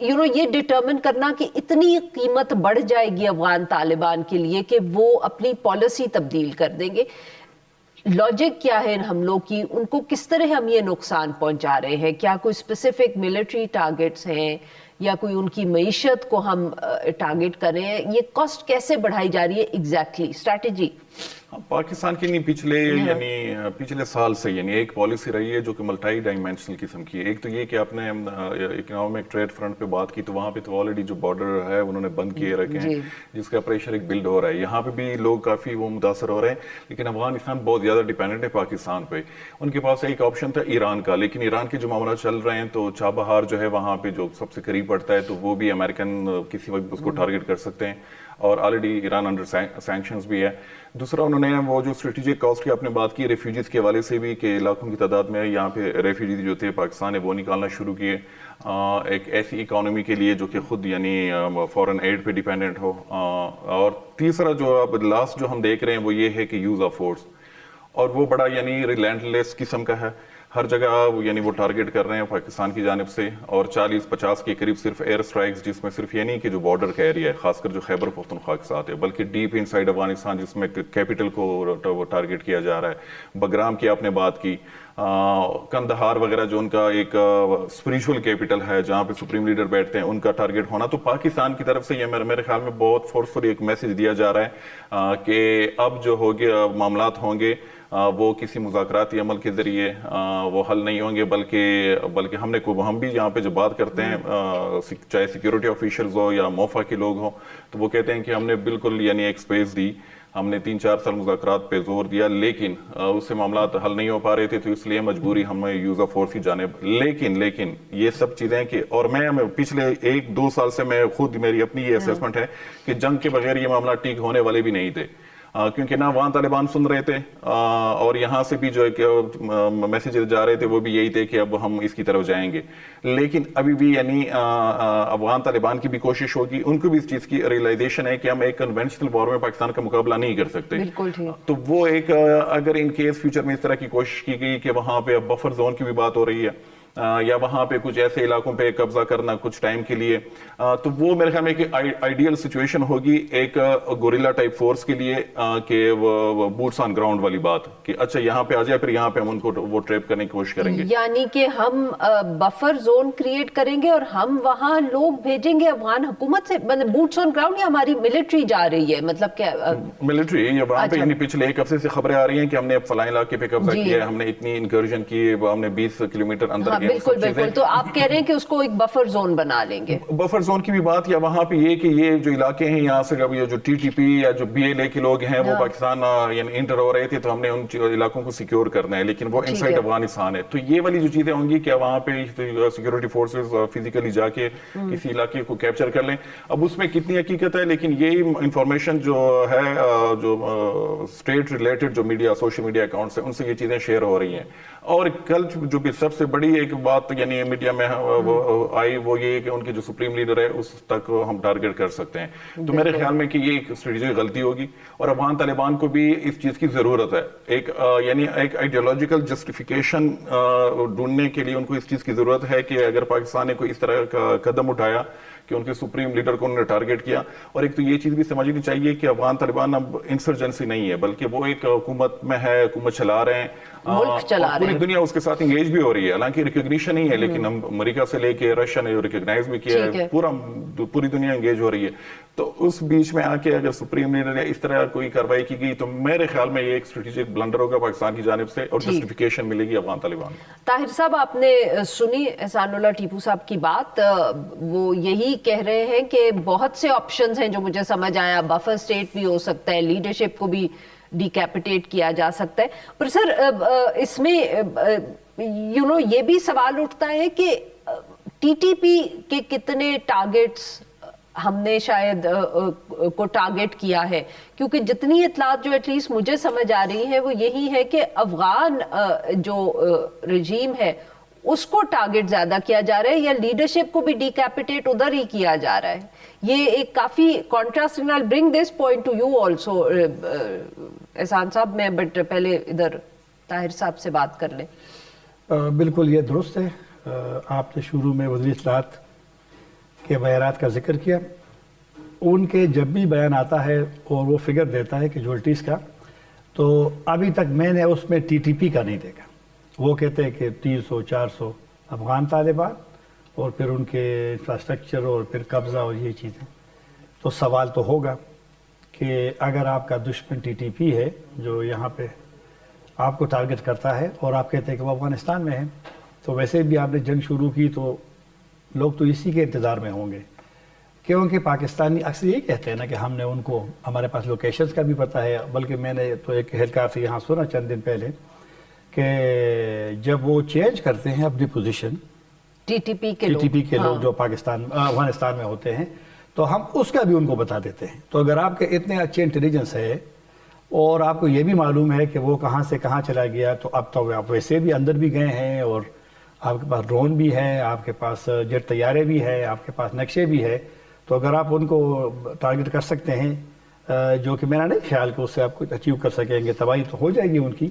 یہ ڈٹرمن کرنا کہ اتنی قیمت بڑھ جائے گی افغان طالبان کے لیے کہ وہ اپنی پالیسی تبدیل کر دیں گے. لاجک کیا ہے ان حملوں کی؟ ان کو کس طرح ہم یہ نقصان پہنچا رہے ہیں؟ کیا کوئی اسپیسیفک ملٹری ٹارگیٹس ہیں یا کوئی ان کی معیشت کو ہم ٹارگیٹ کر رہے ہیں؟ یہ کاسٹ کیسے بڑھائی جا رہی ہے ایگزیکٹلی اسٹریٹجی؟ پاکستان کی پچھلے سال سے ایک پالیسی رہی ہے جو کہ ملٹائی ڈائمینشنل قسم کی ہے. ایک تو یہ کہ آپ نے اکنامک ٹریڈ فرنٹ پہ بات کی تو وہاں پہ تو آلریڈی جو بارڈر ہے انہوں نے بند کیے رکھے ہیں جس کا پریشر ایک بلڈ ہو رہا ہے. یہاں پہ بھی لوگ کافی وہ متاثر ہو رہے ہیں لیکن افغانستان بہت زیادہ ڈیپینڈنٹ ہے پاکستان پہ. ان کے پاس ایک آپشن تھا ایران کا, لیکن ایران کے جو معاملات چل رہے ہیں تو چابہار جو ہے وہاں پہ جو سب سے قریب پڑتا ہے تو وہ بھی امریکن کسی وقت اس کو ٹارگیٹ کر سکتے ہیں اور آلریڈی ایران انڈر سینکشنز بھی ہے. دوسرا انہوں نے وہ جو اسٹریٹجک کاسٹ کی آپ نے بات کی ریفیوجیز کے حوالے سے بھی کہ لاکھوں کی تعداد میں یہاں پہ ریفیوجیز جو تھے پاکستان نے وہ نکالنا شروع کیے ایک ایسی اکانومی کے لیے جو کہ خود فورن ایڈ پہ ڈیپینڈنٹ ہو. اور تیسرا جو اب لاسٹ جو ہم دیکھ رہے ہیں وہ یہ ہے کہ یوز آف فورس, اور وہ بڑا ریلینٹ لیس قسم کا ہے. ہر جگہ وہ ٹارگیٹ کر رہے ہیں پاکستان کی جانب سے, اور 40-50 کے قریب صرف ایئر سٹرائکس, جس میں صرف یہ نہیں کہ جو بارڈر کا ایریا ہے خاص کر جو خیبر پختونخوا کے ساتھ ہے بلکہ ڈیپ ان سائڈ افغانستان جس میں کیپٹل کو ٹارگیٹ کیا جا رہا ہے. بگرام کی آپ نے بات کی, کندہار وغیرہ جو ان کا ایک اسپریچول کیپٹل ہے جہاں پہ سپریم لیڈر بیٹھتے ہیں ان کا ٹارگیٹ ہونا, تو پاکستان کی طرف سے یہ میرے خیال میں بہت فورسفلی ایک میسج دیا جا رہا ہے کہ اب جو ہوگے معاملات ہوں گے وہ کسی مذاکراتی عمل کے ذریعے وہ حل نہیں ہوں گے بلکہ ہم بھی یہاں پہ جب بات کرتے ہیں چاہے سیکیورٹی آفیشلز ہو یا موفا کے لوگ ہوں تو وہ کہتے ہیں کہ ہم نے بالکل ایک سپیس دی, ہم نے 3-4 سال مذاکرات پہ زور دیا لیکن اس سے معاملات حل نہیں ہو پا رہے تھے تو اس لیے مجبوری ہمیں یوز آف فورس کی جانب. لیکن یہ سب چیزیں کہ اور میں پچھلے 1-2 سال سے میں خود میری اپنی یہ اسیسمنٹ ہے کہ جنگ کے بغیر یہ معاملات ٹھیک ہونے والے بھی نہیں تھے کیونکہ نہ وہاں طالبان سن رہے تھے اور یہاں سے بھی جو میسیجز جا رہے تھے وہ بھی یہی تھے کہ اب ہم اس کی طرف جائیں گے. لیکن ابھی بھی افغان طالبان کی بھی کوشش ہوگی, ان کو بھی اس چیز کی ریئلائزیشن ہے کہ ہم ایک کنونشنل وار میں پاکستان کا مقابلہ نہیں کر سکتے. تو وہ ایک اگر ان کیس فیوچر میں اس طرح کی کوشش کی گئی کہ وہاں پہ اب بفر زون کی بھی بات ہو رہی ہے یا وہاں پہ کچھ ایسے علاقوں پہ قبضہ کرنا کچھ ٹائم کے لیے, تو وہ میرے خیال میں ایک آئیڈیل سچویشن ہوگی ایک گوریلا ٹائپ فورس کے لیے کہ وہ بوٹس آن گراؤنڈ والی بات کہ اچھا یہاں پہ آ جائے پھر یہاں پہ ہم ان کو وہ ٹریپ کرنے کی کوشش کریں گے. یعنی کہ ہم بفر زون کریٹ کریں گے اور ہم وہاں لوگ بھیجیں گے افغان حکومت سے, مطلب بوٹس آن گراؤنڈ, یا ہماری ملٹری جا رہی ہے, مطلب کیا ملٹری وہاں پہ پچھلے 1 ہفتے سے خبریں آ رہی ہیں کہ ہم نے فلاں علاقے پہ قبضہ کیا ہے, ہم نے اتنی انکرجن کی, ہم نے 20 کلومیٹر اندر. بالکل, تو آپ کہہ رہے ہیں کہ اس کو ایک بفر زون بنا لیں گے. بفر زون کی بھی بات, یا وہاں پہ یہ کہ یہ جو علاقے ہیں یہاں سے اب یہ جو ٹی ٹی پی یا جو بی ایل اے کے لوگ ہیں وہ پاکستان انٹر ہو رہے تھے تو ہم نے ان علاقوں کو سیکیور کرنا ہے, لیکن وہ انسائڈ افغانستان ہے. تو یہ والی جو چیزیں ہوں گی کہ وہاں پہ سیکیورٹی فورسز فزیکلی جا کے کسی علاقے کو کیپچر کر لیں, اب اس میں کتنی حقیقت ہے, لیکن یہی انفارمیشن جو ہے جو اسٹیٹ ریلیٹڈ جو میڈیا سوشل میڈیا اکاؤنٹس ہیں ان سے یہ چیزیں شیئر ہو رہی ہیں. اور کل جو بھی سب سے بڑی ایک بات میڈیا میں آئی وہ یہ کہ ان کے جو سپریم لیڈر ہے اس تک ہم ٹارگیٹ کر سکتے ہیں. تو میرے خیال میں کہ یہ ایک اسٹریٹجک غلطی ہوگی اور افغان طالبان کو بھی اس چیز کی ضرورت ہے. ایک آئیڈیالوجیکل جسٹیفیکیشن ڈھونڈنے کے لیے ان کو اس چیز کی ضرورت ہے کہ اگر پاکستان نے کوئی اس طرح کا قدم اٹھایا کہ ان کے سپریم لیڈر کو انہوں نے ٹارگیٹ کیا, اور ایک تو یہ چیز بھی سمجھنی چاہیے کہ افغان طالبان اب انسرجنسی نہیں ہے بلکہ وہ ایک حکومت میں ہے, حکومت چلا رہے ہیں, پوری دنیا اس کے ساتھ انگیج بھی ہو رہی ہے, حالانکہ ریکگنیشن نہیں ہے لیکن ہم امریکہ سے لے کے رشیا نے ریکگنائز بھی کیا ہے, پوری دنیا انگیج ہو رہی ہے. تو اس بیچ میں آ کے اگر سپریم لیڈر نے اس طرح کوئی کارروائی کی گئی تو میرے خیال میں یہ ایک اسٹریٹجک بلنڈر ہوگا پاکستان کی جانب سے اور جسٹیفیکیشن ملے گی افغان طالبان. طاہر صاحب, آپ نے سنی احسان اللہ ٹیپو صاحب کی بات, وہ یہی کہہ رہے ہیں کہ بہت سے آپشنز ہیں جو مجھے سمجھ آیا, بفر اسٹیٹ بھی ہو سکتا ہے, لیڈرشپ کو بھی ڈیکیپیٹیٹ کیا جا سکتا ہے, پر سر اس میں یہ بھی سوال اٹھتا ہے کہ ٹی ٹی پی کے کتنے ٹارگیٹس ہم نے شاید کو ٹارگیٹ کیا ہے, کیونکہ جتنی اطلاعات جو ایٹ لیسٹ مجھے سمجھ آ رہی ہیں وہ یہی ہے کہ افغان جو رجیم ہے اس کو ٹارگیٹ زیادہ کیا جا رہا ہے یا لیڈرشپ کو بھی ڈیکیپیٹیٹ ادھر ہی کیا جا رہا ہے. یہ ایک کافی contrast, I'll bring this point to you also Ehsan sahab, میں بٹ پہلے ادھر طاہر صاحب سے بات کر لیں. بالکل یہ درست ہے, آپ نے شروع میں وزیر اطلاعات کے بیانات کا ذکر کیا. ان کے جب بھی بیان آتا ہے اور وہ فگر دیتا ہے کیجوالٹیز کا، تو ابھی تک میں نے اس میں ٹی ٹی پی کا نہیں دیکھا. وہ کہتے ہیں کہ 300-400 افغان طالبان اور پھر ان کے انفراسٹرکچر اور پھر قبضہ اور یہ چیزیں. تو سوال تو ہوگا کہ اگر آپ کا دشمن ٹی ٹی پی ہے جو یہاں پہ آپ کو ٹارگٹ کرتا ہے اور آپ کہتے ہیں کہ وہ افغانستان میں ہے، تو ویسے بھی آپ نے جنگ شروع کی تو لوگ تو اسی کے انتظار میں ہوں گے. کیونکہ پاکستانی اکثر یہ کہتے ہیں نا کہ ہم نے ان کو، ہمارے پاس لوکیشنز کا بھی پتہ ہے. بلکہ میں نے تو ایک اہلکار سے یہاں سنا چند دن پہلے کہ جب وہ چینج کرتے ہیں اپنی پوزیشن ٹی ٹی پی کے لوگ جو افغانستان میں ہوتے ہیں، تو ہم اس کا بھی ان کو بتا دیتے ہیں. تو اگر آپ کے اتنے اچھے انٹیلیجنس ہے اور آپ کو یہ بھی معلوم ہے کہ وہ کہاں سے کہاں چلا گیا، تو اب تو آپ ویسے بھی اندر بھی گئے ہیں اور آپ کے پاس ڈرون بھی ہے، آپ کے پاس جیٹ طیارے بھی ہے، آپ کے پاس نقشے بھی ہے. تو اگر آپ ان کو ٹارگٹ کر سکتے ہیں، جو کہ میرا نہیں خیال کہ اس سے آپ کچھ اچیو کر سکیں گے، تباہی تو ہو جائے گی ان کی،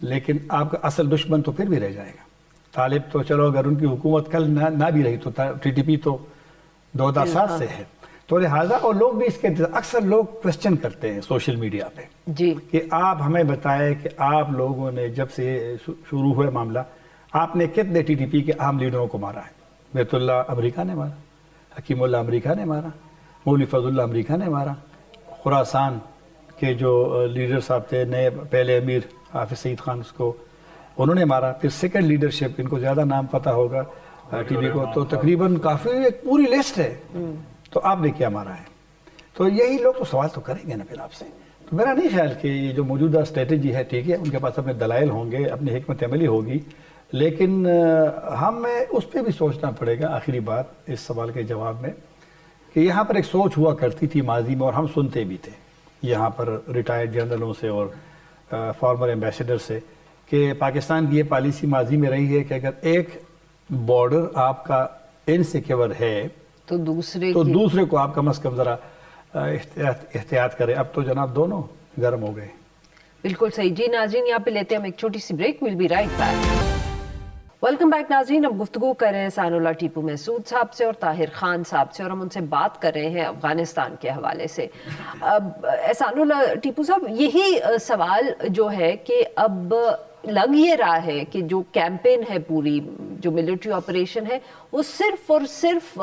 لیکن آپ کا اصل دشمن تو پھر بھی رہ جائے گا. طالب تو چلو اگر ان کی حکومت کل نہ بھی رہی تو ٹی ٹی پی تو 2007 سے ہے. تو لہٰذا اور لوگ بھی اس کے اکثر لوگ کوشچن کرتے ہیں سوشل میڈیا پہ جی کہ آپ ہمیں بتائیں کہ آپ لوگوں نے جب سے شروع ہوئے معاملہ، آپ نے کتنے ٹی ٹی پی کے عام لیڈروں کو مارا ہے؟ بیت اللہ امریکہ نے مارا، حکیم اللہ امریکہ نے مارا، مولوی فضل اللہ امریکہ نے مارا، خراسان کے جو لیڈر صاحب تھے نئے پہلے امیر حافظ سعید خان، اس کو انہوں نے مارا. پھر سیکنڈ لیڈرشپ، ان کو زیادہ نام پتہ ہوگا ٹی وی کو، تو تقریباً کافی ایک پوری لسٹ ہے. تو آپ نے کیا مارا ہے؟ تو یہی لوگ تو سوال تو کریں گے نا پھر آپ سے. تو میرا نہیں خیال کہ یہ جو موجودہ اسٹریٹجی ہے، ٹھیک ہے، ان کے پاس اپنے دلائل ہوں گے، اپنی حکمت عملی ہوگی، لیکن ہمیں اس پہ بھی سوچنا پڑے گا. آخری بات اس سوال کے جواب میں کہ یہاں پر ایک سوچ ہوا کرتی تھی ماضی میں، اور ہم سنتے بھی تھے یہاں پر ریٹائرڈ جنرلوں سے اور فارمر ایمبیسڈر سے، کہ پاکستان کی یہ پالیسی ماضی میں رہی ہے کہ اگر ایک بارڈر آپ کا انسیکیور ہے تو دوسرے کو آپ کم از کم ذرا احتیاط کرے. اب تو جناب دونوں گرم ہو گئے. بالکل صحیح. جی ناظرین، یہاں پہ لیتے ہیں ہم ایک چھوٹی سی break. We'll be right back. Welcome back ناظرین. ہم گفتگو کر رہے ہیں ثناء اللہ ٹیپو محسود صاحب سے اور طاہر خان صاحب سے، اور ہم ان سے بات کر رہے ہیں افغانستان کے حوالے سے. ثناء اللہ ٹیپو صاحب، یہی سوال جو ہے کہ اب لگ یہ رہا ہے کہ جو کیمپین ہے، پوری جو ملٹری آپریشن ہے، وہ صرف اور صرف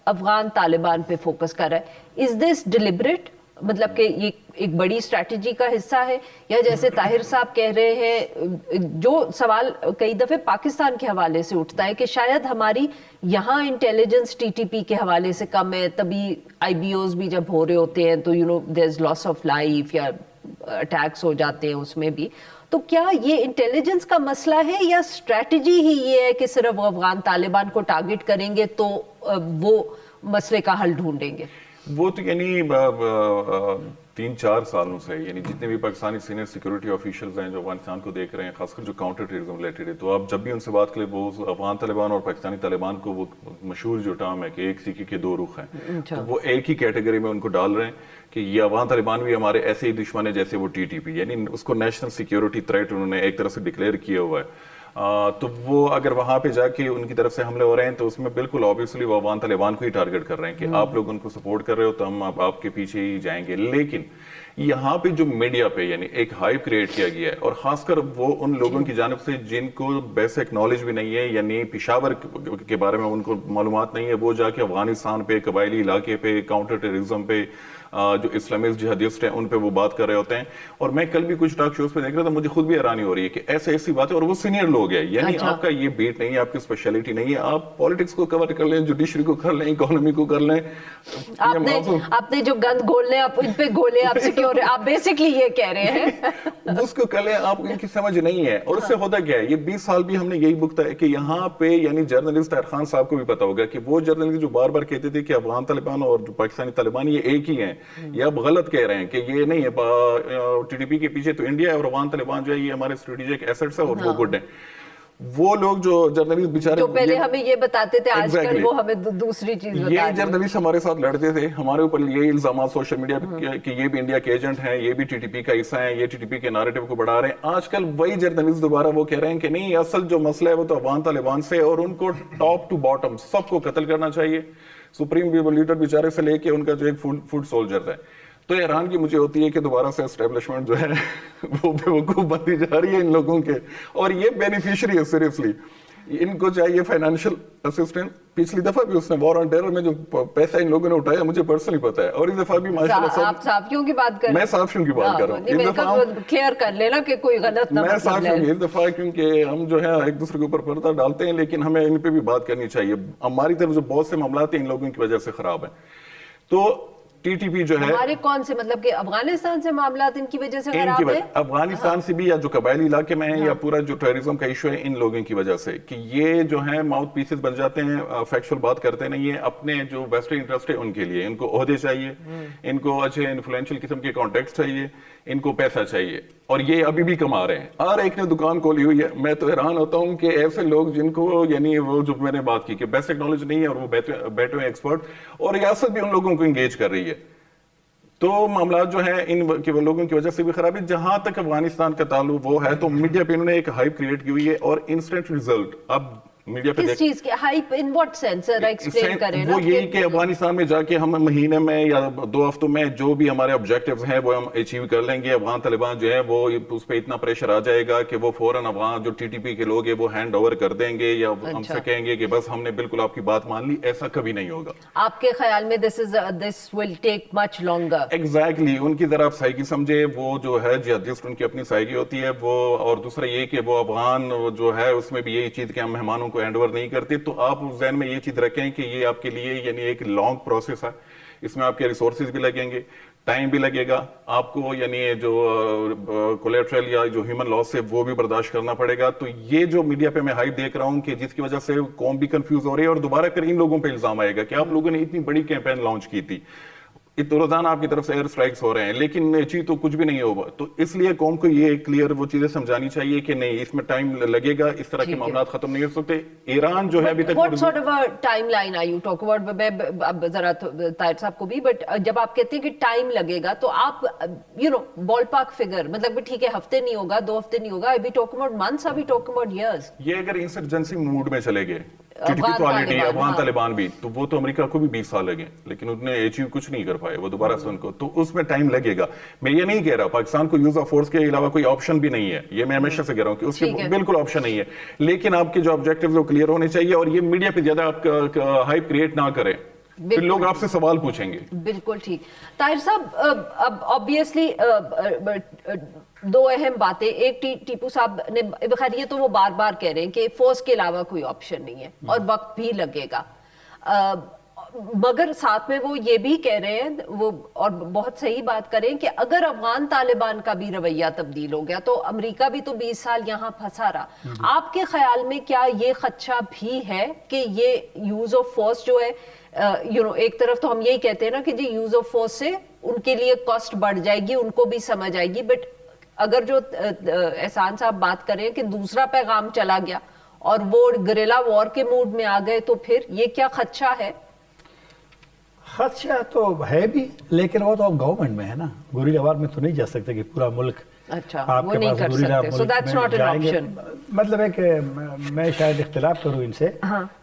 افغان طالبان پہ فوکس کر رہا ہے. از دس ڈیلیبریٹ؟ مطلب کہ یہ ایک بڑی اسٹریٹجی کا حصہ ہے، یا جیسے طاہر صاحب کہہ رہے ہیں، جو سوال کئی دفعے پاکستان کے حوالے سے اٹھتا ہے کہ شاید ہماری یہاں انٹیلیجنس ٹی ٹی پی کے حوالے سے کم ہے، تبھی آئی بی اوز بھی جب ہو رہے ہوتے ہیں تو دیر از لاس آف لائف یا اٹیکس ہو جاتے ہیں اس میں بھی. تو کیا یہ انٹیلیجنس کا مسئلہ ہے، یا اسٹریٹجی ہی یہ ہے کہ صرف افغان طالبان کو ٹارگٹ کریں گے تو وہ مسئلے کا حل ڈھونڈیں گے؟ وہ تو یعنی 3-4 سالوں سے یعنی جتنے بھی پاکستانی سینئر سیکیورٹی آفیشلز ہیں جو افغانستان کو دیکھ رہے ہیں، خاص کر جو کاؤنٹر ٹیررزم ریلیٹڈ ہے، تو آپ جب بھی ان سے بات کریں، وہ افغان طالبان اور پاکستانی طالبان کو وہ مشہور جو ٹرم ہے کہ ایک سکے کے دو رخ ہیں، تو وہ ایک ہی کیٹیگری میں ان کو ڈال رہے ہیں کہ یہ افغان طالبان بھی ہمارے ایسے ہی دشمن ہے جیسے وہ ٹی ٹی پی، یعنی اس کو نیشنل سیکیورٹی تھریٹ انہوں نے ایک طرح سے ڈکلیئر کیا ہوا ہے. تو وہ اگر وہاں پہ جا کے ان کی طرف سے حملے ہو رہے ہیں تو اس میں بالکل آبویسلی وہ افغان طالبان کو ہی ٹارگٹ کر رہے ہیں کہ آپ لوگ ان کو سپورٹ کر رہے ہو تو ہم آپ کے پیچھے ہی جائیں گے. لیکن یہاں پہ جو میڈیا پہ یعنی ایک ہائپ کریٹ کیا گیا ہے، اور خاص کر وہ ان لوگوں کی جانب سے جن کو بیسک نالج بھی نہیں ہے، یعنی پشاور کے بارے میں ان کو معلومات نہیں ہے، وہ جا کے افغانستان پہ، قبائلی علاقے پہ، کاؤنٹر ٹیررزم پہ، جو اسلامسٹ جہادیسٹ ہیں ان پہ وہ بات کر رہے ہوتے ہیں. اور میں کل بھی کچھ ٹاک شوز پہ دیکھ رہا تھا، مجھے خود بھی حیرانی ہو رہی ہے کہ ایسی باتیں، اور وہ سینئر لوگ ہیں، یعنی آپ کا یہ بیٹ نہیں ہے، آپ کی اسپیشلٹی نہیں ہے، آپ پالیٹکس کو کور کر لیں، جوڈیشری کو کر لیں، اکانومی کو کر لیں. آپ نے جو گند گھول لیں آپ ان پہ گھولیں، آپ سیکیور، آپ بیسکلی یہ کہہ رہے ہیں اس کو کر لیں. آپ ان کی سمجھ نہیں ہے. اور اس سے ہوتا کیا ہے، یہ 20 سال بھی ہم نے یہی بکتا ہے کہ یہاں پہ یعنی جرنلسٹ طاہر خان صاحب کو بھی پتا ہوگا کہ وہ جرنلسٹ جو بار بار کہتے تھے کہ افغان طالبان اور جو پاکستانی طالبان یہ ایک ہی ہیں، یہ اب غلط کہہ رہے ہیں کہ یہ نہیں ہے، ٹی ٹی پی کے پیچھے تو انڈیا ہے اور افغان طالبان جو ہے یہ ہمارے اسٹریٹجک ایسٹس ہے اور وہ گڈ ہیں. وہ لوگ جو جرنلسٹ بیچارے جو پہلے ہمیں یہ بتاتے تھے آج کل وہ ہمیں دوسری چیز بتا یہ جرنلسٹ ہمارے ساتھ لڑتے تھے، ہمارے اوپر یہ الزامات سوشل میڈیا پہ کہ یہ بھی انڈیا کے ایجنٹ ہیں، یہ بھی ٹی ٹی پی کا حصہ ہیں، یہ ٹی ٹی پی کے نیریٹو کو بڑھا رہے ہیں. آج کل وہی جرنلسٹ دوبارہ وہ کہہ رہے ہیں کہ نہیں، اصل جو مسئلہ ہے وہ تو افغان طالبان سے، اور ان کو ٹاپ ٹو باٹم سب کو قتل کرنا چاہیے، سپریم لیڈر بیچارے سے لے کے ان کا جو ایک فوڈ سولجر ہے. تو حیران کی مجھے ہوتی ہے کہ دوبارہ سے اسٹیبلشمنٹ جو ہے وہ بیوقوف بنتی جا رہی ہے ان لوگوں کے، اور یہ بینیفیشری ہے. سیریسلی ان کو چاہیے فائنینشیل اسسٹنٹ. پچھلی دفعہ بھی اس نے وار آن ٹیرر میں جو پیسہ ان لوگوں نے اٹھایا مجھے پرسنلی پتا ہے، اور اس دفعہ بھی ماشاءاللہ آپ صحافیوں کی بات کر رہے ہیں، میں صحافیوں کی بات کر رہا ہوں. کلیئر کر لینا کہ کوئی غلط نہ میں صحافیوں کی اس دفعہ، کیونکہ ہم جو ہے ایک دوسرے کے اوپر پردہ ڈالتے ہیں، لیکن ہمیں ان پہ بھی بات کرنی چاہیے. ہماری طرف جو بہت سے معاملات ہیں ان لوگوں کی وجہ سے خراب ہیں. تو ٹی ٹی پی جو ہے ہمارے کون سے، مطلب کہ افغانستان سے معاملات ان کی وجہ سے خراب ہے، افغانستان سے بھی، یا جو قبائلی علاقے میں ہیں، یا پورا جو ٹیررزم کا ایشو ہے ان لوگوں کی وجہ سے، کہ یہ جو ہیں ماؤتھ پیسز بن جاتے ہیں، فیکچوئل بات کرتے نہیں ہیں، اپنے جو ویسٹرن انٹرسٹ ہے ان کے لیے. ان کو عہدے چاہیے، ان کو اچھے انفلوئنشل قسم کے کانٹیکٹس چاہیے، ان کو پیسہ چاہیے، اور یہ ابھی بھی کما رہے ہیں. ہر ایک نے دکان کھولی ہوئی ہے. میں تو حیران ہوتا ہوں کہ ایسے لوگ جن کو، یعنی وہ جو میں نے بات کی کہ بیسک نالج نہیں ہے اور وہ بیٹھے ہوئے ایکسپرٹ، اور ریاست بھی ان لوگوں کو انگیج کر رہی ہے. تو معاملات جو ہیں ان لوگوں کی وجہ سے بھی خراب ہے. جہاں تک افغانستان کا تعلق وہ ہے تو میڈیا پہ انہوں نے ایک ہائپ کریٹ کی ہوئی ہے، اور انسٹنٹ ریزلٹ. اب میڈیا پہ کس چیز کی ہائپ، ان واٹ سینس، ذرا ایکسپلین کریں نا. وہ یہی کہ افغانستان میں جا کے ہم مہینے میں یا 2 ہفتوں میں جو بھی ہمارے آبجیکٹیوز ہیں وہ ہم اچیو کر لیں گے. افغان طالبان جو ہے وہ اس پہ اتنا پریشر آ جائے گا کہ وہ فوراً افغان جو ٹی ٹی پی کے لوگ ہیں وہ ہینڈ اوور کر دیں گے، یا ہم سے کہیں گے کہ بس ہم نے بالکل آپ کی بات مان لی. ایسا کبھی نہیں ہوگا. آپ کے خیال میں this will take much longer؟ Exactly. ان کی ذرا آپ سائیکی سمجھے. وہ جو ہے جہادیسٹ ان کی اپنی سائیکی ہوتی ہے وہ، اور دوسرا یہ کہ وہ افغان جو ہے اس میں بھی یہی چیز کہ ہم مہمانوں کو ہینڈ اوور نہیں کرتے. تو آپ ذہن میں یہ چیز رکھیں کہ یہ آپ کے لیے یعنی ایک لانگ پروسیس ہے. اس میں آپ کے ریسورسز بھی لگیں گے، ٹائم بھی لگے گا آپ کو، یعنی جو کولیٹرل یا جو ہیومن لاس ہے وہ بھی برداشت کرنا پڑے گا. تو یہ جو میڈیا پہ میں ہائپ دیکھ رہا ہوں کہ جس کی وجہ سے قوم بھی کنفیوز ہو رہی ہے، اور دوبارہ پھر ان لوگوں پہ الزام آئے گا کہ آپ لوگوں نے اتنی بڑی کیمپین لانچ کی تھی، روزانہ آپ کی طرف سے ایئر اسٹرائکس ہو رہے ہیں، لیکن چیز تو کچھ بھی نہیں ہوگا. تو اس لیے قوم کو یہ کلیئر وہ چیزیں سمجھانی چاہیے کہ نہیں، اس میں ٹائم لگے گا، اس طرح کے معاملات ختم نہیں ہو سکتے. ایران جو ہے ابھی تک What sort of a timeline are you talking about؟ میں اب ذرا طاہر صاحب کو بھی، بٹ جب آپ کہتے ہیں کہ ٹائم لگے گا تو آپ بال پارک فگر، مطلب ٹھیک ہے ہفتے نہیں ہوگا، 2 ہفتے نہیں ہوگا، ابھی ٹاک اباؤٹ منتھس، ابھی ٹاک اباؤٹ ایئرز. یہ اگر انسرجنسی موڈ میں چلے گئے افغان طالبان بھی، تو وہ تو امریکہ کو بھی 20 سال لگے، لیکن انہوں نے اچیو کچھ نہیں کر پائے وہ دوبارہ سے ان کو. تو اس میں ٹائم لگے گا. میں یہ نہیں کہہ رہا پاکستان کو یوز آف فورس کے علاوہ کوئی آپشن بھی نہیں ہے، یہ میں ہمیشہ سے کہہ رہا ہوں کہ اس کے بالکل آپشن نہیں ہے. لیکن آپ کے جو آبجیکٹیوز وہ کلیئر ہونے چاہیے، اور یہ میڈیا پہ زیادہ آپ ہائپ کریٹ نہ کریں، پھر لوگ آپ سے سوال پوچھیں گے. بالکل ٹھیک. طاہر صاحب، اب آبویسلی 2 اہم باتیں. ایک ٹیپو صاحب نے، بخیر یہ تو وہ بار بار کہہ رہے ہیں کہ فورس کے علاوہ کوئی آپشن نہیں ہے اور وقت بھی لگے گا، مگر ساتھ میں وہ یہ بھی کہہ رہے ہیں، وہ اور بہت صحیح بات کریں کہ اگر افغان طالبان کا بھی رویہ تبدیل ہو گیا تو امریکہ بھی تو 20 سال یہاں پھنسا رہا. آپ کے خیال میں کیا یہ خدشہ بھی ہے کہ یہ یوز آف فورس جو ہے، ایک طرف تو ہم یہی کہتے ہیں نا کہ جی یوز آف فورس سے ان کے لیے کاسٹ بڑھ جائے گی، ان کو بھی سمجھ آئے گی، بٹ اگر جو احسان صاحب بات کریں کہ دوسرا پیغام چلا گیا اور وہ گریلا وار کے موڈ میں آ گئے، تو پھر یہ کیا خدشہ ہے؟ خدشہ تو ہے بھی، لیکن وہ تو اب گورنمنٹ میں ہے نا. گوریلا وار میں تو نہیں جا سکتے کہ پورا ملک اچھا وہ نہیں کر سکتے. So that's not an option. مطلب ہے کہ میں شاید اختلاف کروں ان سے،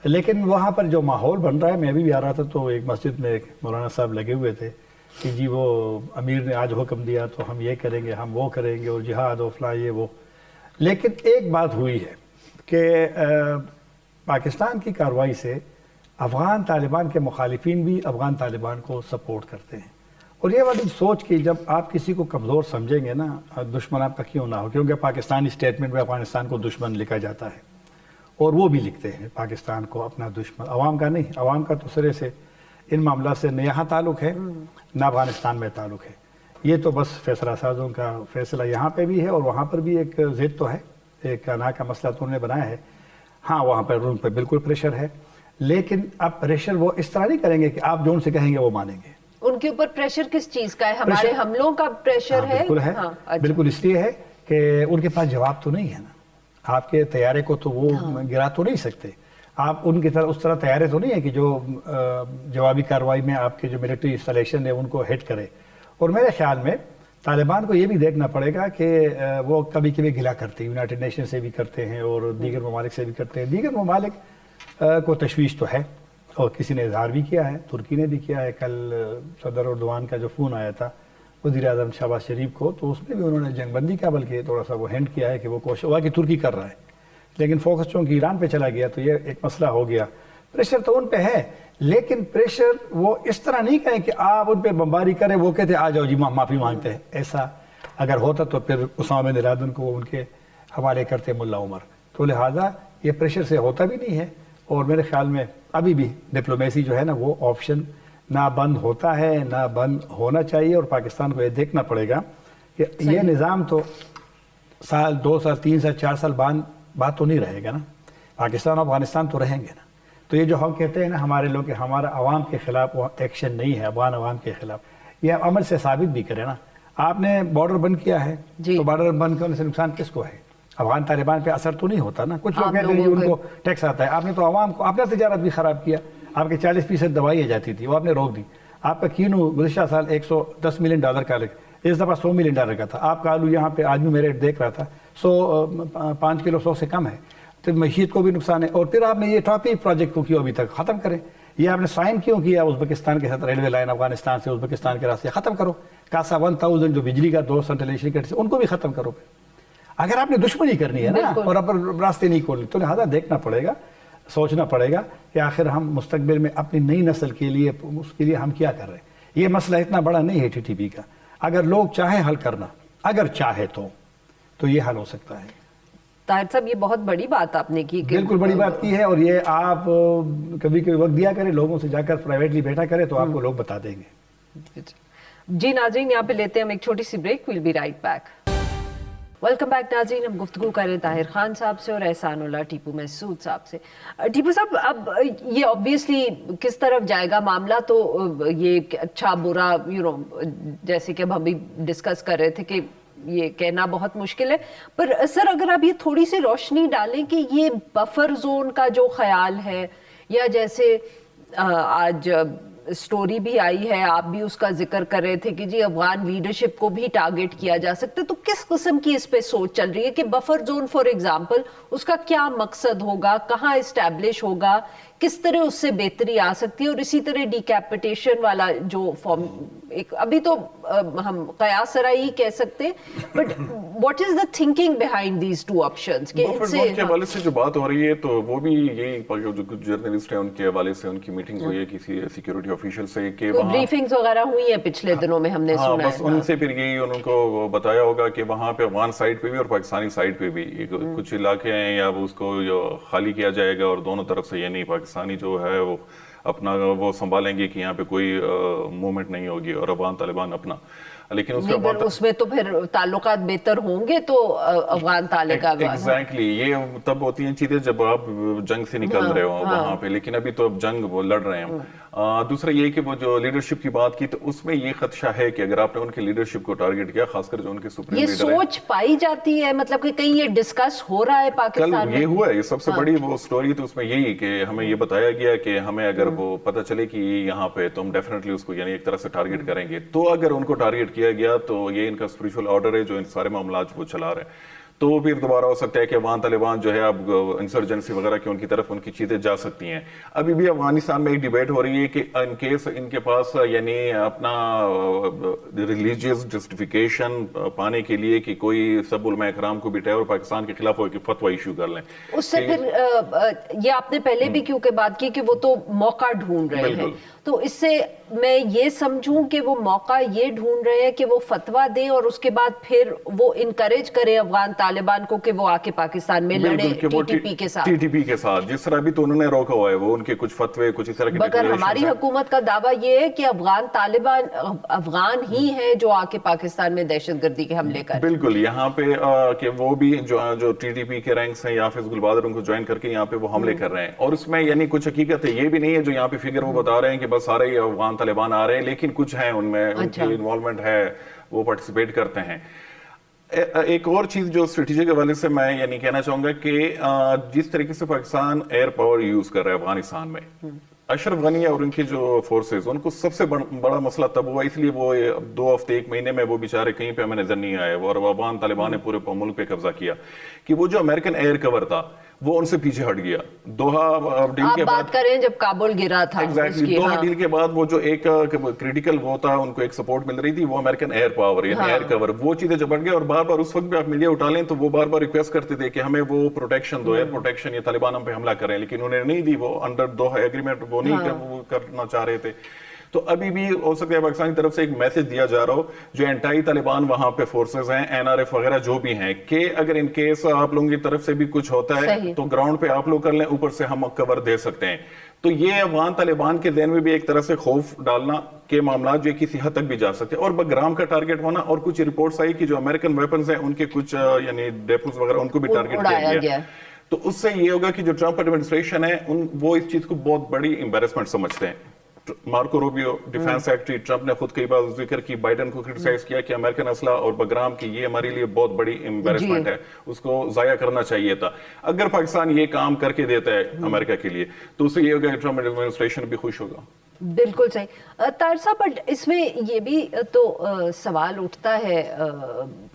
لیکن وہاں پر جو ماحول بن رہا ہے، میں بھی آ رہا تھا تو ایک مسجد میں مولانا صاحب لگے ہوئے تھے کہ جی وہ امیر نے آج حکم دیا تو ہم یہ کریں گے، ہم وہ کریں گے، اور جہاد و فلاں یہ وہ. لیکن ایک بات ہوئی ہے کہ پاکستان کی کارروائی سے افغان طالبان کے مخالفین بھی افغان طالبان کو سپورٹ کرتے ہیں. اور یہ والی سوچ کہ جب آپ کسی کو کمزور سمجھیں گے نا، دشمن آپ کا کیوں نہ ہو، کیونکہ پاکستانی اسٹیٹمنٹ میں افغانستان کو دشمن لکھا جاتا ہے، اور وہ بھی لکھتے ہیں پاکستان کو اپنا دشمن، عوام کا نہیں. عوام کا تو سرے سے ان معاملات سے نہ یہاں تعلق ہے نہ افغانستان میں تعلق ہے. یہ تو بس فیصلہ سازوں کا فیصلہ یہاں پہ بھی ہے، اور وہاں پر بھی ایک ضد تو ہے، ایک انا کا مسئلہ تو انہوں نے بنایا ہے. ہاں وہاں پر ان پہ بالکل پریشر ہے، لیکن اب پریشر وہ اس طرح نہیں کریں گے کہ آپ جو ان سے کہیں گے وہ مانیں گے. ان کے اوپر پریشر کس چیز کا ہے؟ ہمارے حملوں کا پریشر ہے؟ بالکل ہے، بالکل اس لیے ہے کہ ان کے پاس جواب تو نہیں ہے نا. آپ کے طیارے کو تو وہ گرا تو نہیں سکتے. آپ ان کی طرح اس طرح طیارے تو نہیں ہیں کہ جو جوابی کارروائی میں آپ کے جو ملٹری انسٹالیشن ہے ان کو ہٹ کرے. اور میرے خیال میں طالبان کو یہ بھی دیکھنا پڑے گا کہ وہ کبھی کبھی گلا کرتے ہیں, یونائٹڈ نیشن سے بھی کرتے ہیں اور دیگر ممالک سے بھی کرتے ہیں. دیگر ممالک کو تشویش تو ہے اور کسی نے اظہار بھی کیا ہے, ترکی نے بھی کیا ہے. کل صدر اردوان کا جو فون آیا تھا وزیر اعظم شہباز شریف کو, تو اس میں بھی انہوں نے جنگ بندی کا بلکہ تھوڑا سا وہ ہینڈ کیا ہے کہ وہ کوشش ہوا کہ ترکی کر رہا ہے, لیکن فوکس چونکہ ایران پہ چلا گیا تو یہ ایک مسئلہ ہو گیا. پریشر تو ان پہ ہے, لیکن پریشر وہ اس طرح نہیں کہیں کہ آپ ان پہ بمباری کریں, وہ کہتے آ جاؤ جی معافی مانگتے ہیں. ایسا اگر ہوتا تو پھر اسامہ بن لادن کو ان کے حوالے کرتے ملا عمر. تو لہٰذا یہ پریشر سے ہوتا بھی نہیں ہے, اور میرے خیال میں ابھی بھی ڈپلومیسی جو ہے نا وہ آپشن نہ بند ہوتا ہے نہ بند ہونا چاہیے. اور پاکستان کو یہ دیکھنا پڑے گا کہ یہ نظام تو سال 2 سال 3 سال 4 سال بات تو نہیں رہے گا نا. پاکستان اور افغانستان تو رہیں گے نا. تو یہ جو ہم کہتے ہیں نا ہمارے لوگ کہ ہمارا عوام کے خلاف ایکشن نہیں ہے, افغان عوام کے خلاف, یہ عمل سے ثابت بھی کرے نا. آپ نے بارڈر بند کیا ہے تو بارڈر بند کرنے سے نقصان کس کو ہے؟ افغان طالبان پہ اثر تو نہیں ہوتا نا. کچھ لوگ کہتے ہیں ان کو ٹیکس آتا ہے. آپ نے تو عوام کو اپنا تجارت بھی خراب کیا. آپ کے 40% دوائیاں جاتی تھی وہ آپ نے روک دی. آپ کا کینو گزشتہ سال $110 ملین کا لگ, اس دفعہ $100 ملین کا تھا. آپ کا آلو یہاں پہ آج بھی میں ریٹ دیکھ رہا تھا 5 کلو 100 سے کم ہے. تو معیشت کو بھی نقصان ہے. اور پھر آپ نے یہ ٹاپی پروجیکٹ کو کیوں ابھی تک ختم کریں؟ یہ آپ نے سائن کیوں کیا ازبکستان کے ساتھ ریلوے لائن افغانستان سے ازبکستان کے راستے ختم کرو. کاسا 1000 جو بجلی کا 2 سنٹریلیشن کٹ سے ان کو بھی ختم کرو. اگر آپ نے دشمنی کرنی ہے نا اور اب راستے نہیں کھولنے, تو لہٰذا دیکھنا پڑے گا, سوچنا پڑے گا کہ آخر ہم مستقبل میں اپنی نئی نسل کے لیے اس کے لیے ہم کیا کر رہے ہیں. یہ مسئلہ اتنا بڑا نہیں ہے TTP کا. اگر لوگ چاہیں حل کرنا, اگر چاہے تو یہ حل ہو سکتا ہے. طاہر صاحب یہ بہت بڑی بات آپ نے کی. بالکل بڑی بات کی ہے, اور یہ آپ کبھی کبھی وقت دیا کریں, لوگوں سے جا کر پرائیویٹلی بیٹھا کریں تو آپ کو لوگ بتا دیں گے. جی ناظرین یہاں پہ لیتے ہیں ہم ایک چھوٹی سی break. We'll be right back. Welcome back ناظرین. ہم گفتگو کر رہے ہیں طاہر خان صاحب سے اور احسان اللہ ٹیپو محسود صاحب سے. ٹیپو صاحب اب یہ obviously کس طرف جائے گا معاملہ, تو یہ اچھا برا جیسے کہ اب ہم بھی ڈسکس کر رہے تھے کہ یہ کہنا بہت مشکل ہے, پر سر اگر آپ یہ تھوڑی سی روشنی ڈالیں کہ یہ بفر زون کا جو خیال ہے, یا جیسے آج سٹوری بھی آئی ہے, آپ بھی اس کا ذکر کر رہے تھے کہ جی افغان لیڈرشپ کو بھی ٹارگٹ کیا جا سکتا ہے, تو کس قسم کی اس پہ سوچ چل رہی ہے کہ بفر زون فار ایگزامپل اس کا کیا مقصد ہوگا, کہاں اسٹیبلش ہوگا, کس طرح اس سے بہتری آ سکتی ہے, اور اسی طرح ڈیکیپیٹیشن والا جو فارم ایک ابھی تو ہم قیاس سرائی ہی کہہ سکتے, but what is the thinking behind these two options کہ بفر زون کے حوالے سے جو بات ہو رہی ہے تو وہ بھی یہی جو کچھ جرنلسٹ ہیں ان کے حوالے سے ان کی میٹنگ ہوئی ہے کسی سیکیورٹی آفیشل سے کہ وہاں بریفنگز وغیرہ ہوئی ہیں پچھلے دنوں میں ہم نے سنا ہے. بس ان سے پھر یہی ان کو بتایا ہوگا کہ وہاں پہ افغان سائڈ پہ بھی اور پاکستانی سائڈ پہ بھی کچھ علاقے ہیں یا اس کو خالی کیا جائے گا, اور دونوں طرف سے یعنی پاکستانی جو ہے وہ اپنا وہ سنبھالیں گے کہ یہاں پہ کوئی موومنٹ نہیں ہوگی, اور افغان طالبان اپنا. لیکن اس میں تو پھر تعلقات بہتر ہوں گے تو افغان طالبان ایگزیکٹلی یہ تب ہوتی ہیں چیزیں جب آپ جنگ سے نکل رہے ہو وہاں پہ, لیکن ابھی تو اب جنگ وہ لڑ رہے ہیں. دوسرا یہ کہ وہ جو لیڈرشپ کی بات کی تو اس میں یہ خدشہ ہے کہ اگر آپ نے ان کی لیڈرشپ کو ٹارگٹ کیا, خاص کر جو ان کے سپریم لیڈر ہیں, یہ سوچ پائی جاتی ہے مطلب کہ کہیں یہ ڈسکس ہو رہا ہے پاکستان میں. یہ ہوا ہے, یہ سب سے بڑی وہ سٹوری تو اس میں یہی کہ ہمیں یہ بتایا گیا کہ ہمیں اگر وہ پتہ چلے کہ یہاں پہ تو ہم ڈیفینیٹلی اس کو یعنی ایک طرح سے ٹارگٹ کریں گے. تو اگر ان کو ٹارگٹ کیا گیا تو یہ ان کا اسپریچول آرڈر ہے جو ان سارے معاملات وہ چلا رہے ہیں, تو پھر دوبارہ ہو سکتا ہے کہ افغان طالبان جو ہے اب انسرجنسی وغیرہ کی ان کی طرف ان کی چیزیں جا سکتی ہیں. ابھی بھی افغانستان میں ایک ڈیبیٹ ہو رہی ہے کہ ان کیس ان کے پاس یعنی اپنا ریلیجیس جسٹیفیکیشن پانے کے لیے کہ کوئی سب علماء اکرام کو بٹھائے اور پاکستان کے خلاف فتویٰ ایشو کر لیں. اس سے پھر یہ آپ نے پہلے بھی کیونکہ بات کی کہ وہ تو موقع ڈھونڈ رہے ہیں, تو اس سے میں یہ سمجھوں کہ وہ موقع یہ ڈھونڈ رہے ہیں کہ وہ فتویٰ دیں اور اس کے بعد پھر وہ انکریج کریں افغان طالبان کو کہ وہ آ کے پاکستان میں لڑے TTP کے ساتھ. TTP کے ساتھ جس طرح بھی تو انہوں نے روکا ہوا ہے, وہ ان کے کچھ فتوے کچھ اس طرح کی. مگر ہماری حکومت کا دعویٰ یہ ہے کہ افغان طالبان افغان ہی ہیں جو آ کے پاکستان میں دہشت گردی کے حملے کر. بالکل یہاں پہ کہ وہ بھی جو TTP کے رینکس ہیں یا حافظ گلبادر ان کو جوائن کر کے یہاں پہ وہ حملے کر رہے ہیں, اور اس میں یعنی کچھ حقیقت ہے یہ بھی نہیں ہے جو یہاں پہ فگر وہ بتا رہے ہیں کہ بس سارے ہی افغان طالبان آ رہے ہیں, لیکن کچھ ہیں ان میں ان کی انوالومنٹ ہے, وہ پارٹیسپیٹ کرتے ہیں. ایک اور چیز جو اسٹریٹجک حوالے سے میں یعنی کہنا چاہوں گا کہ جس طریقے سے پاکستان ایئر پاور یوز کر رہا ہے افغانستان میں، اشرف غنی اور ان کی جو فورسز، ان کو سب سے بڑا مسئلہ تب ہوا، اس لیے وہ 2 ہفتے 1 مہینے میں وہ بیچارے کہیں پہ ہمیں نظر نہیں آئے، اور افغان طالبان نے پورے ملک پہ قبضہ کیا، کہ وہ جو امریکن ایئر کور تھا وہ ان سے پیچھے ہٹ گیا۔ دوحہ ڈیل کے بعد بات کریں جب کابل گرا تھا، ایگزیکٹلی دوحہ ڈیل کے بعد وہ جو ایک کریٹیکل وہ تھا، ان کو ایک سپورٹ مل رہی تھی، وہ امریکن ایئر پاور یعنی ایئر کور، وہ چیزیں جب بڑھ گئے، اور بار بار اس وقت بھی آپ میڈیا اٹھا لیں تو وہ بار بار ریکویسٹ کرتے تھے کہ ہمیں وہ پروٹیکشن دو، ایئر پروٹیکشن، یہ طالبان ہم پہ حملہ کریں، لیکن انہوں نے نہیں دی، وہ انڈر دوحہ ایگریمنٹ وہ نہیں کرنا چاہ رہے تھے۔ تو ابھی بھی ہو سکتا ہے پاکستان کی طرف سے ایک میسج دیا جا رہا ہو جو اینٹائی طالبان وہاں پہ فورسز ہیں، NRF وغیرہ جو بھی ہیں، کہ اگر ان کیس آپ لوگوں کی طرف سے بھی کچھ ہوتا ہے تو گراؤنڈ پہ آپ لوگ کر لیں، اوپر سے ہم کور دے سکتے ہیں۔ تو یہ افغان طالبان کے ذہن میں بھی ایک طرح سے خوف ڈالنا کے معاملات جو کسی حد تک بھی جا سکتے ہیں، اور بگرام کا ٹارگٹ ہونا، اور کچھ رپورٹس آئی کہ جو امریکن ویپنز ہیں ان کے کچھ یعنی ڈیپوز وغیرہ ان کو بھی ٹارگٹ کیا گیا۔ تو اس سے یہ ہوگا کہ جو ٹرمپ ایڈمنسٹریشن ہے وہ اس چیز کو بہت بڑی امبیرسمنٹ سمجھتے ہیں۔ Marco Rubio defence secretary, Trump نے خود کئی بار ذکر کی، بائیڈن کو کرٹیسائز کیا کہ امریکن اسلحہ اور بگرام کی یہ ہمارے لیے بہت بڑی امبیرسمنٹ ہے، اس کو ضائع کرنا چاہیے تھا۔ اگر پاکستان یہ کام کر کے دیتا ہے امریکہ کے لیے تو اس سے یہ ہوگا کہ ٹرمپ ایڈمنسٹریشن بھی خوش ہوگا۔ بالکل صحیح طاہر صاحب، بٹ اس میں یہ بھی تو سوال اٹھتا ہے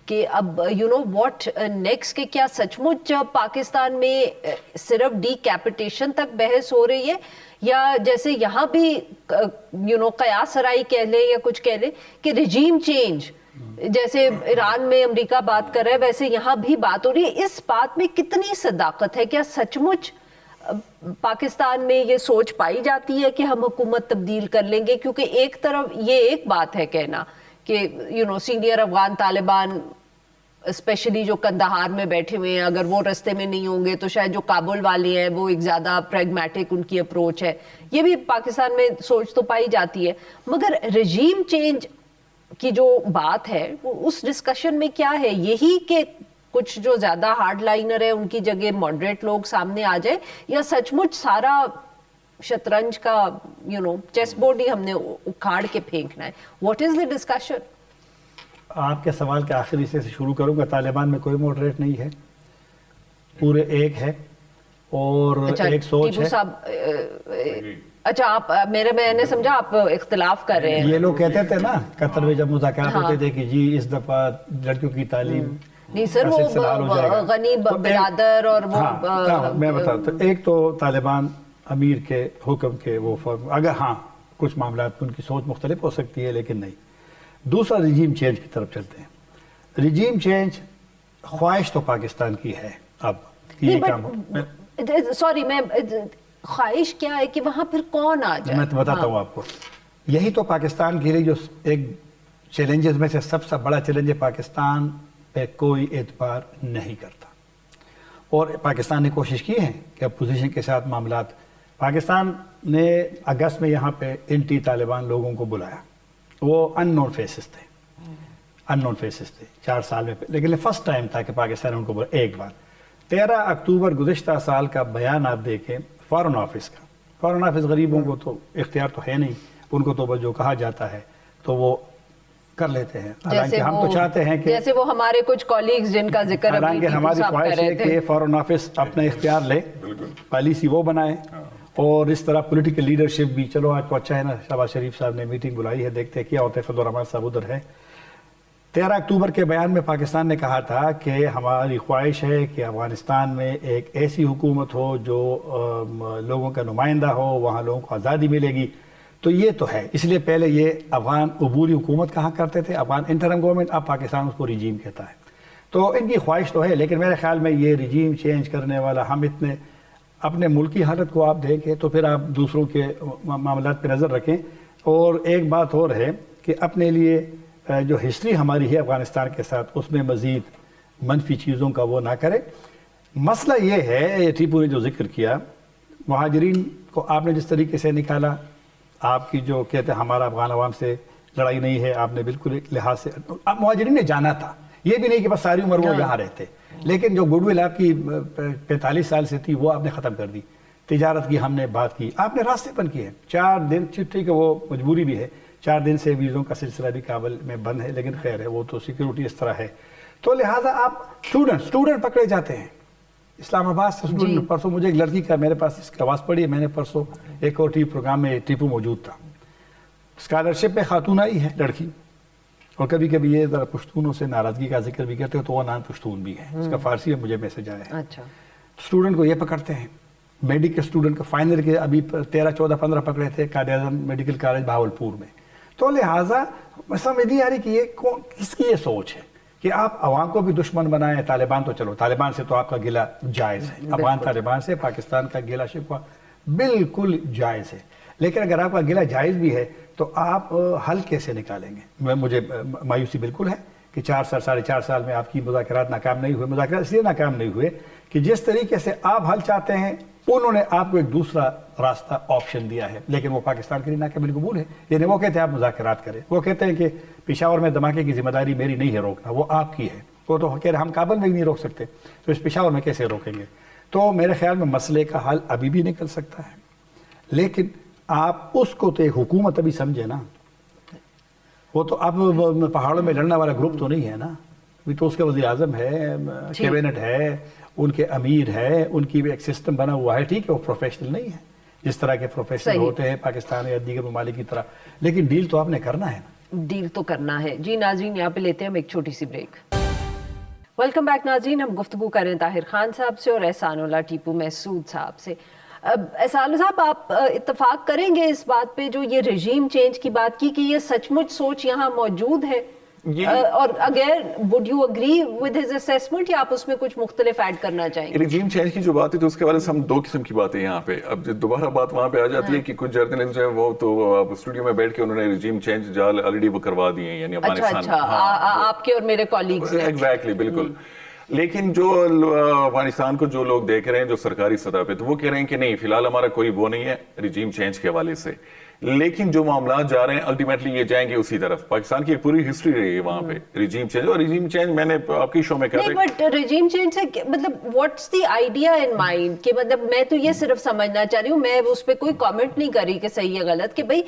کہ اب واٹ نیکسٹ، کہ کیا سچ مچ پاکستان میں صرف ڈی کیپیٹیشن تک بحث ہو رہی ہے، یا جیسے یہاں بھی قیاس سرائی کہہ لیں یا کچھ کہہ لیں کہ رجیم چینج، جیسے ایران میں امریکہ بات کر رہا ہے ویسے یہاں بھی بات ہو رہی ہے، اس بات میں کتنی صداقت ہے؟ کیا سچ مچ پاکستان میں یہ سوچ پائی جاتی ہے کہ ہم حکومت تبدیل کر لیں گے؟ کیونکہ ایک طرف یہ ایک بات ہے کہنا کہ سینئر افغان طالبان اسپیشلی جو کندہار میں بیٹھے ہوئے ہیں، اگر وہ رستے میں نہیں ہوں گے تو شاید جو کابل والے ہیں وہ ایک زیادہ پریگمیٹک ان کی اپروچ ہے، یہ بھی پاکستان میں سوچ تو پائی جاتی ہے، مگر رجیم چینج کی جو بات ہے اس ڈسکشن میں کیا ہے؟ یہی کہ کچھ جو زیادہ ہارڈ لائنر ہے ان کی جگہ ماڈریٹ لوگ سامنے آ جائے، یا سچ مچ سارا شطرنج کا چیس بورڈ ہی ہم نے اکھاڑ کے پھینکنا ہے؟ What is the discussion? آپ کے سوال کے آخری سے شروع کروں گا۔ طالبان میں کوئی ماڈریٹ نہیں ہے، پورے ایک ہے، اور ایک سوچ ہے۔ اچھا، آپ میں نے سمجھا آپ اختلاف کر رہے ہیں۔ یہ لوگ کہتے تھے نا قطر میں جب مذاکرات ہوتے تھے کہ جی اس دفعہ لڑکیوں کی تعلیم نہیں سر، وہ غنی برادر اور وہ میں بتاتا ہوں، ایک تو طالبان امیر کے حکم کے وہ اگر ہاں کچھ معاملات ان کی سوچ مختلف ہو سکتی ہے لیکن نہیں۔ دوسرا رجیم چینج کی طرف چلتے ہیں۔ رجیم چینج خواہش تو پاکستان کی ہے، اب یہ کام سوری میں خواہش کیا ہے کہ وہاں پھر کون آ جائے؟ میں بتاتا ہوں آپ کو، یہی تو پاکستان کے لیے جو ایک چیلنجز میں سے سب سے بڑا چیلنج ہے، پاکستان پہ کوئی اعتبار نہیں کرتا، اور پاکستان نے کوشش کی ہے کہ اپوزیشن کے ساتھ معاملات، پاکستان نے اگست میں یہاں پہ اینٹی طالبان لوگوں کو بلایا، وہ ان نون فیسز تھے 4 سال میں، لیکن فرسٹ ٹائم تھا کہ پاکستان ان کو بولا ایک بار۔ 13 اکتوبر گزشتہ سال کا بیان آپ دیکھیں فارن آفس کا، فارن آفس غریبوں کو تو اختیار تو ہے نہیں، ان کو تو جو کہا جاتا ہے تو وہ کر لیتے ہیں، حالانکہ ہم تو چاہتے ہیں کہ جیسے وہ ہمارے کچھ کولیگز جن کا ذکر حالانکہ ہماری خواہش ہے کہ فارن آفس اپنا اختیار لے، پالیسی وہ بنائے، اور اس طرح پولیٹیکل لیڈرشپ بھی۔ چلو آج تو اچھا ہے نا، شہباز شریف صاحب نے میٹنگ بلائی ہے، دیکھتے ہیں کیا ہوتا ہے۔ فضل الرحمان صاحب ادھر ہے۔ 13 اکتوبر کے بیان میں پاکستان نے کہا تھا کہ ہماری خواہش ہے کہ افغانستان میں ایک ایسی حکومت ہو جو لوگوں کا نمائندہ ہو، وہاں لوگوں کو آزادی ملے گی۔ تو یہ تو ہے، اس لیے پہلے یہ افغان عبوری حکومت کہا کرتے تھے، افغان انٹرم گورنمنٹ، اب پاکستان اس کو رجیم کہتا ہے۔ تو ان کی خواہش تو ہے، لیکن میرے خیال میں یہ رجیم چینج کرنے والا، ہم اتنے اپنے ملک کی حالت کو آپ دیکھیں تو پھر آپ دوسروں کے معاملات پہ نظر رکھیں۔ اور ایک بات اور ہے کہ اپنے لیے جو ہسٹری ہماری ہے افغانستان کے ساتھ، اس میں مزید منفی چیزوں کا وہ نہ کرے۔ مسئلہ یہ ہے، ٹیپو نے جو ذکر کیا، مہاجرین کو آپ نے جس طریقے سے نکالا، آپ کی جو کہتے ہیں ہمارا افغان عوام سے لڑائی نہیں ہے، آپ نے بالکل ایک لحاظ سے، اب مہاجرین نے جانا تھا، یہ بھی نہیں کہ بس ساری عمر وہ یہاں رہتے، لیکن جو گڈ ول آپ کی 45 سال سے تھی وہ آپ نے ختم کر دی۔ تجارت کی ہم نے بات کی، آپ نے راستے بند کیے، 4 دن، ٹھیک ہے وہ مجبوری بھی ہے، 4 دن سے ویزوں کا سلسلہ بھی کابل میں بند ہے، لیکن خیر ہے وہ تو سیکیورٹی اس طرح ہے۔ تو لہٰذا آپ اسٹوڈنٹ پکڑے جاتے ہیں. اسلام آباد سے اسٹوڈنٹ, پرسوں مجھے ایک لڑکی کا میرے پاس اس کی آواز پڑی ہے, میں نے پرسوں ایک اور ٹی وی پروگرام میں ٹیپو موجود تھا, اسکالرشپ میں خاتون آئی ہے لڑکی, اور کبھی کبھی یہ ذرا پشتونوں سے ناراضگی کا ذکر بھی کرتے ہو تو وہ نان پشتون بھی ہے, اس کا فارسی میں مجھے میسج آیا ہے. اچھا, اسٹوڈنٹ کو یہ پکڑتے ہیں, میڈیکل اسٹوڈنٹ کا فائنل کے ابھی 13, 14, 15 پکڑے تھے قائد اعظم میڈیکل کالج بہاولپور میں. تو لہٰذا سمجھ نہیں آ رہی کہ یہ کس کی یہ سوچ ہے کہ آپ عوام کو بھی دشمن بنائیں. طالبان تو چلو, طالبان سے تو آپ کا گلہ جائز ہے, افغان طالبان سے پاکستان کا گلہ شکوہ بالکل جائز ہے, لیکن اگر آپ کا گلہ جائز بھی ہے تو آپ حل کیسے نکالیں گے؟ مجھے مایوسی بالکل ہے کہ 4 سال 4.5 سال میں آپ کی مذاکرات ناکام نہیں ہوئے. مذاکرات اس لیے ناکام نہیں ہوئے کہ جس طریقے سے آپ حل چاہتے ہیں انہوں نے آپ کو ایک دوسرا راستہ آپشن دیا ہے, لیکن وہ پاکستان کے لیے ناقابل قبول ہے. یعنی وہ کہتے ہیں آپ مذاکرات کریں, وہ کہتے ہیں کہ پشاور میں دھماکے کی ذمہ داری میری نہیں ہے روکنا, وہ آپ کی ہے. وہ تو کہہ رہے ہم کابل میں بھی نہیں روک سکتے, تو اس پشاور میں کیسے روکیں گے؟ تو میرے خیال میں مسئلے کا حل ابھی بھی نکل سکتا ہے, لیکن آپ اس کو تو ایک حکومت ابھی سمجھے نا. وہ تو اب پہاڑوں میں لڑنے والا گروپ تو نہیں ہے نا, ابھی تو اس کا وزیر اعظم ہے, کیبنٹ ہے, ان کے امیر ہے, ان کی بھی ایک سسٹم بنا ہوا ہے. ٹھیک ہے, وہ پروفیشنل نہیں ہے جس طرح کے پروفیشنل ہوتے ہیں پاکستان یا دیگر ممالک کی طرح, لیکن ڈیل تو آپ نے کرنا ہے نا. ڈیل تو کرنا ہے. جی ناظرین, یہاں پہ لیتے ہیں ہم ایک چھوٹی سی بریک. ویلکم بیک ناظرین, ہم گفتگو کر رہے ہیں طاہر خان صاحب سے اور احسان اللہ ٹیپو محسود صاحب سے. احسان صاحب, آپ اتفاق کریں گے اس بات پہ جو یہ رژیم چینج کی بات کی کہ یہ سچ مچ سوچ یہاں موجود ہے, اور اگر would you agree with his assessment یا آپ اس میں کچھ مختلف ایڈ کرنا چاہیں گے؟ رجیم چینج کی جو بات ہے تو اس کے والے سے ہم 2 قسم کی باتیں یہاں پہ, اب دوبارہ بات وہاں پہ آ جاتی ہے کہ کچھ جرنلسٹ جو ہے وہ تو اسٹوڈیو میں بیٹھ کے انہوں نے رجیم چینج آلریڈی وہ کروا دیے ہیں, یعنی افغانستان. آپ کے اور میرے کولیگز نے. ایگزیکٹلی, بالکل. لیکن جو افغانستان کو جو لوگ دیکھ رہے ہیں جو سرکاری سطح پہ, تو وہ کہہ رہے ہیں کہ نہیں, فی الحال ہمارا کوئی وہ نہیں ہے رجیم چینج کے حوالے سے. لیکن جو معاملات جا رہے ہیں الٹیمیٹلی یہ جائیں گے اسی طرف. پاکستان کی ایک پوری ہسٹری رہی ہے وہاں پہ رجیم چینج, اور رجیم چینج میں نے آپ کی شو میں کہا نہیں, بٹ رجیم چینج سے مطلب what's the idea in mind, کہ مطلب میں تو یہ صرف سمجھنا چاہ رہی ہوں, میں اس پہ کوئی کامنٹ نہیں کر رہی کہ صحیح ہے غلط, کہ بھئی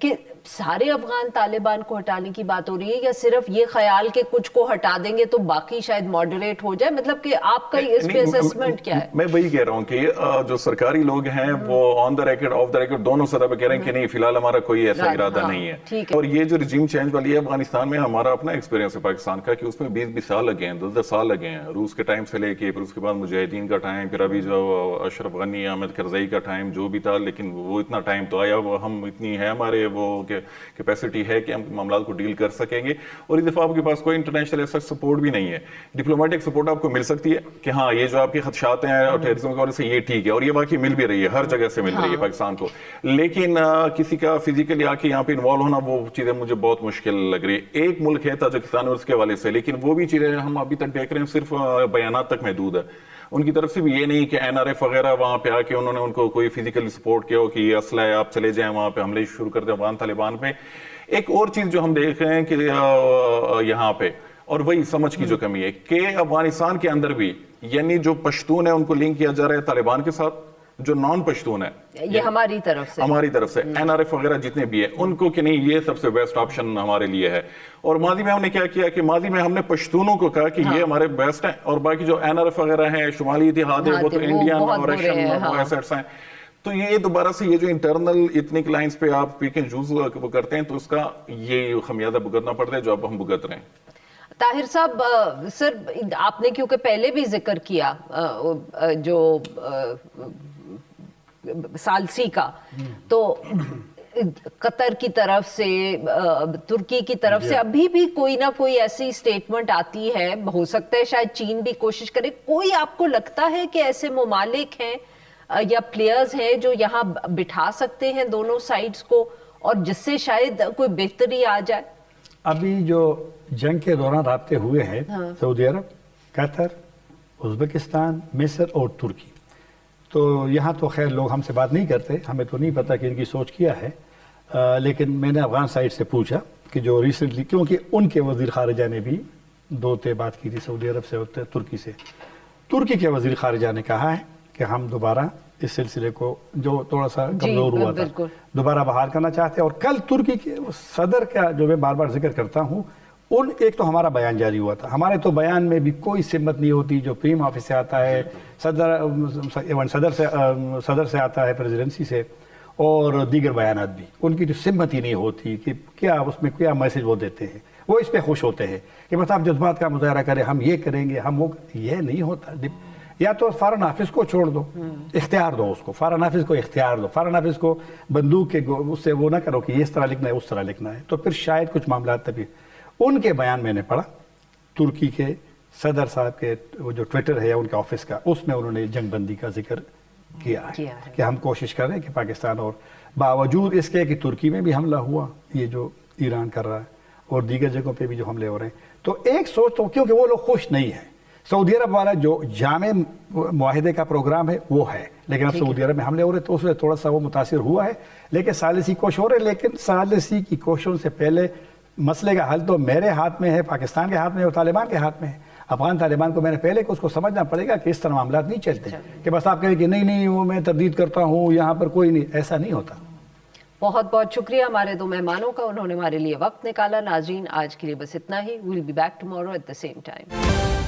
کہ سارے افغان طالبان کو ہٹانے کی بات ہو رہی ہے, یا صرف یہ خیال کہ کچھ کو ہٹا دیں گے تو باقی شاید ماڈریٹ ہو جائے, مطلب کہ آپ کا اس پہ اسسمنٹ کیا ہے؟ میں وہی کہہ رہا ہوں کہ جو سرکاری لوگ ہیں وہ on the record off the record دونوں سطح پہ کہہ رہے ہیں کہ نہیں, فی الحال ہمارا کوئی ایسا ارادہ نہیں ہے. اور یہ جو رجیم چینج والی ہے افغانستان میں, ہمارا اپنا ایکسپیرینس ہے پاکستان کا کہ اس میں 20 سال لگے ہیں, 10 سال لگے ہیں. روس کے ٹائم سے لے کے پھر اس کے بعد مجاہدین کا ٹائم, پھر ابھی جو اشرف غنی, احمد کرزئی کا ٹائم جو بھی تھا, لیکن وہ اتنا ٹائم تو آیا, وہ ہم اتنی ہے ہمارے وہ کیپیسٹی ہے کہ ہم معاملات کو ڈیل کر سکیں گے. اور اس دفعہ آپ کے پاس کوئی انٹرنیشنل ایسا سپورٹ بھی نہیں ہے. ڈپلومیٹک سپورٹ آپ کو مل سکتی ہے کہ ہاں یہ جو آپ کے خدشات ہیں اور ٹیررزم کی وجہ سے یہ ٹھیک ہے, اور یہ واقعی مل بھی رہی ہے, ہر جگہ سے مل رہی ہے پاکستان کو, لیکن کسی کا فزیکلی آ کے یہاں پہ انوالو ہونا وہ چیزیں مجھے بہت مشکل لگ رہی ہے. ایک ملک ہے تاجکستان اور اس کے حوالے سے, لیکن وہ بھی چیزیں ہم ابھی تک دیکھ رہے ہیں صرف بیانات تک محدود ہے. ان کی طرف سے بھی یہ نہیں کہ این آر ایف وغیرہ وہاں پہ آ کے انہوں نے ان کو کوئی فزیکلی سپورٹ کیا ہو کہ یہ اسلحہ ہے آپ چلے جائیں وہاں پہ حملے شروع کر دیں افغان طالبان پہ. ایک اور چیز جو ہم دیکھ رہے ہیں کہ یہاں پہ, اور وہی سمجھ کی جو کمی ہے کہ افغانستان کے اندر بھی یعنی جو پشتون ہیں ان کو لنک کیا جا رہا ہے طالبان کے ساتھ, جو نان پشتون ہے یہ ہماری طرف سے این آر ایف وغیرہ جتنے بھی ہیں ان کو کہ نہیں یہ سب سے بیسٹ آپشن ہمارے لیے ہے. اور ماضی میں ہم نے کیا کیا کہ ماضی میں ہم نے پشتونوں کو کہا کہ یہ ہمارے بیسٹ ہیں, اور باقی جو این آر ایف وغیرہ ہیں شمالی اتحاد ہے وہ تو انڈین اور رشین ایسٹس ہیں. تو یہ دوبارہ سے یہ جو انٹرنل ایتھنک لائنز پہ آپ پیک اینڈ چوز وہ کرتے ہیں تو اس کا یہ خمیازہ بھگتنا پڑتا ہے جو اب ہم بھگت رہے ہیں. طاہر صاحب, سر آپ نے کیونکہ پہلے بھی ذکر کیا جو ثالثی کا, تو قطر کی طرف سے, ترکی کی طرف سے ابھی بھی کوئی نہ کوئی ایسی اسٹیٹمنٹ آتی ہے, ہو سکتا ہے شاید چین بھی کوشش کرے. کوئی آپ کو لگتا ہے کہ ایسے ممالک ہیں یا پلیئرز ہیں جو یہاں بٹھا سکتے ہیں دونوں سائڈز کو, اور جس سے شاید کوئی بہتری آ جائے؟ ابھی جو جنگ کے دوران رابطے ہوئے ہیں سعودی عرب, قطر, ازبکستان, مصر اور ترکی, تو یہاں تو خیر لوگ ہم سے بات نہیں کرتے, ہمیں تو نہیں پتا کہ ان کی سوچ کیا ہے, لیکن میں نے افغان سائڈ سے پوچھا کہ جو ریسنٹلی, کیونکہ ان کے وزیر خارجہ نے بھی 2 بات کی تھی سعودی عرب سے اور ترکی سے. ترکی کے وزیر خارجہ نے کہا ہے کہ ہم دوبارہ اس سلسلے کو جو تھوڑا سا کمزور ہوا تھا دوبارہ بحال کرنا چاہتے ہیں. اور کل ترکی کے صدر کا جو میں بار بار ذکر کرتا ہوں, ایک تو ہمارا بیان جاری ہوا تھا، ہمارے تو بیان میں بھی کوئی سمت نہیں ہوتی، جو پریم آفس سے آتا ہے، صدر سے آتا ہے، پریزیڈنسی سے، اور دیگر بیانات بھی، ان کی جو سمت ہی نہیں ہوتی کہ کیا اس میں کیا میسج وہ دیتے ہیں. وہ اس پہ خوش ہوتے ہیں کہ بس آپ جذبات کا مظاہرہ کریں، ہم یہ کریں گے، ہم وہ. یہ نہیں ہوتا. یا تو فارن نافذ کو چھوڑ دو، اختیار دو اس کو، فارن نافذ کو اختیار دو، فارن نافذ کو بندوق کے اس سے وہ نہ کرو کہ یہ اس طرح لکھنا ہے اس طرح لکھنا ہے، تو پھر شاید کچھ معاملات تبھی. ان کے بیان میں نے پڑھا ترکی کے صدر صاحب کے وہ جو ٹویٹر ہے ان کے آفس کا، اس میں انہوں نے جنگ بندی کا ذکر کیا ہے کہ ہم کوشش کر رہے ہیں کہ پاکستان، اور باوجود اس کے کہ ترکی میں بھی حملہ ہوا یہ جو ایران کر رہا ہے اور دیگر جگہوں پہ بھی جو حملے ہو رہے ہیں، تو ایک سوچ تو کیونکہ وہ لوگ خوش نہیں ہیں. سعودی عرب والا جو جامع معاہدے کا پروگرام ہے وہ ہے، لیکن اب سعودی عرب میں حملے ہو رہے تو اس میں تھوڑا سا وہ متاثر ہوا ہے، لیکن ثالثی کوشش ہو رہے. لیکن ثالثی کی کوششوں سے پہلے مسئلے کا حل تو میرے ہاتھ میں ہے، پاکستان کے ہاتھ میں ہے اور طالبان کے ہاتھ میں ہے. افغان طالبان کو میں نے پہلے کہ اس کو سمجھنا پڑے گا کہ اس طرح معاملات نہیں چلتے کہ بس آپ کہیں کہ نہیں وہ میں تردید کرتا ہوں، یہاں پر کوئی نہیں، ایسا نہیں ہوتا. بہت بہت شکریہ ہمارے دو مہمانوں کا، انہوں نے ہمارے لیے وقت نکالا. ناظرین آج کے لیے بس اتنا ہی. We'll be back tomorrow at the same time.